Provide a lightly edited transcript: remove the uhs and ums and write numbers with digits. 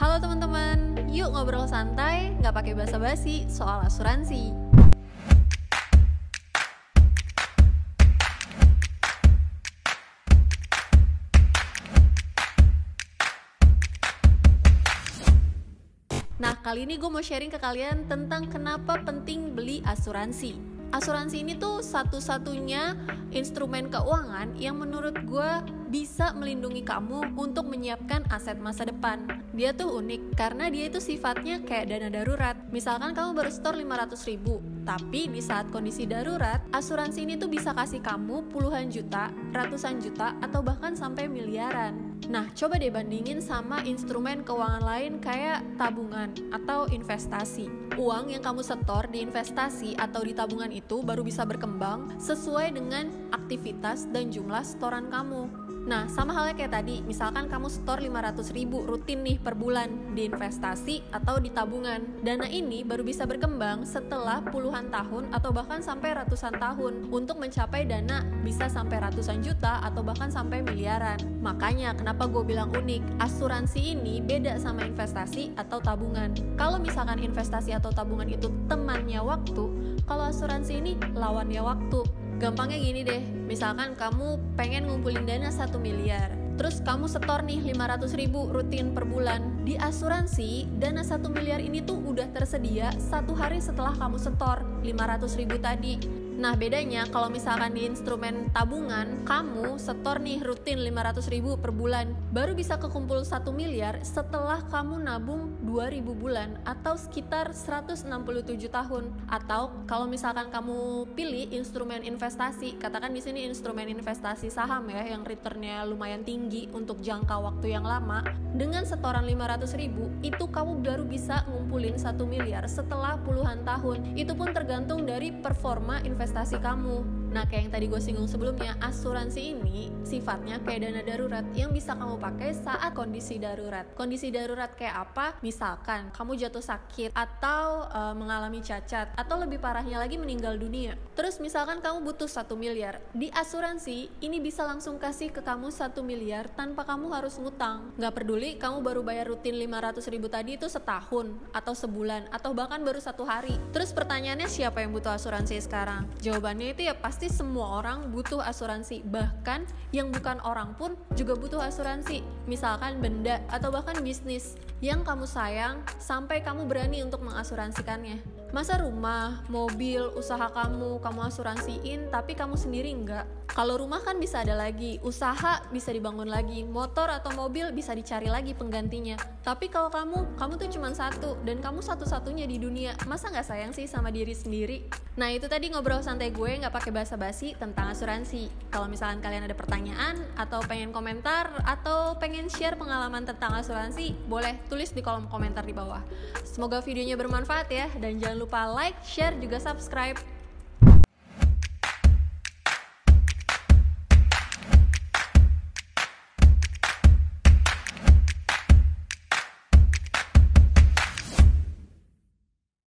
Halo teman-teman, yuk ngobrol santai, nggak pakai basa-basi soal asuransi. Nah, kali ini gue mau sharing ke kalian tentang kenapa penting beli asuransi. Asuransi ini tuh satu-satunya instrumen keuangan yang menurut gue bisa melindungi kamu untuk menyiapkan aset masa depan. Dia tuh unik karena dia itu sifatnya kayak dana darurat. Misalkan kamu baru store 500.000, tapi di saat kondisi darurat, asuransi ini tuh bisa kasih kamu puluhan juta, ratusan juta, atau bahkan sampai miliaran. Nah, coba deh bandingin sama instrumen keuangan lain kayak tabungan atau investasi. Uang yang kamu setor di investasi atau di tabungan itu baru bisa berkembang sesuai dengan aktivitas dan jumlah setoran kamu. Nah, sama halnya kayak tadi, misalkan kamu store 500.000 rutin nih per bulan di investasi atau di tabungan. Dana ini baru bisa berkembang setelah puluhan tahun atau bahkan sampai ratusan tahun untuk mencapai dana bisa sampai ratusan juta atau bahkan sampai miliaran. Makanya kenapa gue bilang unik, asuransi ini beda sama investasi atau tabungan. Kalau misalkan investasi atau tabungan itu temannya waktu, kalau asuransi ini lawannya waktu. Gampangnya gini deh, misalkan kamu pengen ngumpulin dana 1 miliar, terus kamu setor nih 500.000 rutin per bulan. Di asuransi, dana 1 miliar ini tuh udah tersedia 1 hari setelah kamu setor 500.000 tadi. Nah, bedanya kalau misalkan di instrumen tabungan, kamu setor nih rutin 500.000 per bulan, baru bisa kekumpul 1 miliar setelah kamu nabung 2.000 bulan atau sekitar 167 tahun. Atau kalau misalkan kamu pilih instrumen investasi, katakan di sini instrumen investasi saham ya, yang returnnya lumayan tinggi untuk jangka waktu yang lama, dengan setoran 500.000, itu kamu baru bisa ngumpulin 1 miliar setelah puluhan tahun. Itu pun tergantung dari performa investasi kamu. Nah, kayak yang tadi gue singgung sebelumnya, asuransi ini sifatnya kayak dana darurat yang bisa kamu pakai saat kondisi darurat. Kondisi darurat kayak apa? Misalkan kamu jatuh sakit atau mengalami cacat, atau lebih parahnya lagi meninggal dunia. Terus misalkan kamu butuh 1 miliar. Di asuransi ini bisa langsung kasih ke kamu 1 miliar tanpa kamu harus ngutang. Gak peduli kamu baru bayar rutin 500.000 tadi itu setahun atau sebulan atau bahkan baru 1 hari. Terus pertanyaannya, siapa yang butuh asuransi sekarang? Jawabannya itu ya pasti semua orang butuh asuransi, bahkan yang bukan orang pun juga butuh asuransi. Misalkan benda atau bahkan bisnis yang kamu sayang sampai kamu berani untuk mengasuransikannya. Masa rumah, mobil, usaha kamu asuransiin tapi kamu sendiri enggak? Kalau rumah kan bisa ada lagi, usaha bisa dibangun lagi, motor atau mobil bisa dicari lagi penggantinya. Tapi kalau kamu tuh cuma satu dan kamu satu-satunya di dunia. Masa nggak sayang sih sama diri sendiri? Nah, itu tadi ngobrol santai gue, nggak pakai basa-basi tentang asuransi. Kalau misalkan kalian ada pertanyaan atau pengen komentar atau pengen share pengalaman tentang asuransi, boleh tulis di kolom komentar di bawah. Semoga videonya bermanfaat ya, dan jangan lupa like, share, juga subscribe.